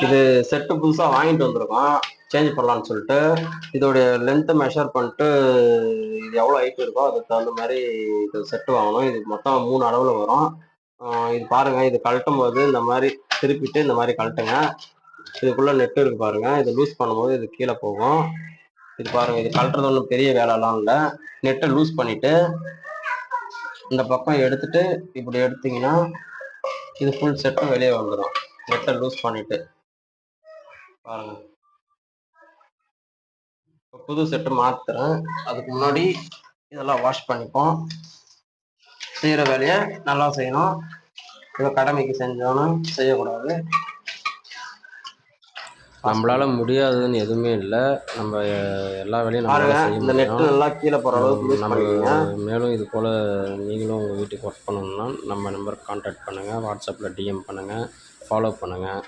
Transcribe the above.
இது செட்டு புதுசாக வாங்கிட்டு வந்திருக்கோம், சேஞ்ச் பண்ணலான்னு சொல்லிட்டு. இதோடைய லென்த்தை மெஷர் பண்ணிட்டு இது எவ்வளோ ஹைட் இருக்கோ அதுக்கு தகுந்த மாதிரி இது செட்டு வாங்கணும். இது மொத்தம் 3 அளவில் வரும். இது பாருங்க, இது கழட்டும் போது இந்த மாதிரி திருப்பிட்டு இந்த மாதிரி கழட்டுங்க. இதுக்குள்ள நெட்டு இருக்கு பாருங்க, இது லூஸ் பண்ணும்போது இது கீழே போகும். இது பாருங்க, இது கழட்டுறது ஒன்றும் பெரிய வேலைலாம் இல்லை. நெட்டை லூஸ் பண்ணிட்டு இந்த பக்கம் எடுத்துட்டு இப்படி எடுத்தீங்கன்னா இது ஃபுல் செட்டும் வெளியே வந்துடும். நெட்டை லூஸ் பண்ணிட்டு பாருங்க. புது செட்டு மாத்துறேன். அதுக்கு முன்னாடி இதெல்லாம் வாஷ் பண்ணிப்போம். செய்யற வேலையை நல்லா செய்யணும். இதை கடமைக்கு செஞ்சோன்னு செய்யக்கூடாது. நம்மளால முடியாதுன்னு எதுவுமே இல்லை. நம்ம எல்லா வேலையும் நம்மளால செய்ய இந்த நெட்டு முடியும். நல்லா கீழே போகிற அளவுக்கு யூஸ் நம்ம பண்ணிக்கோங்க. மேலும் இது போல் நீங்களும் உங்கள் வீட்டுக்கு ஒர்க் பண்ணணும்னா நம்ம நம்பருக்கு கான்டாக்ட் பண்ணுங்கள், வாட்ஸ்அப்பில் டிஎம் பண்ணுங்கள், ஃபாலோ பண்ணுங்கள்.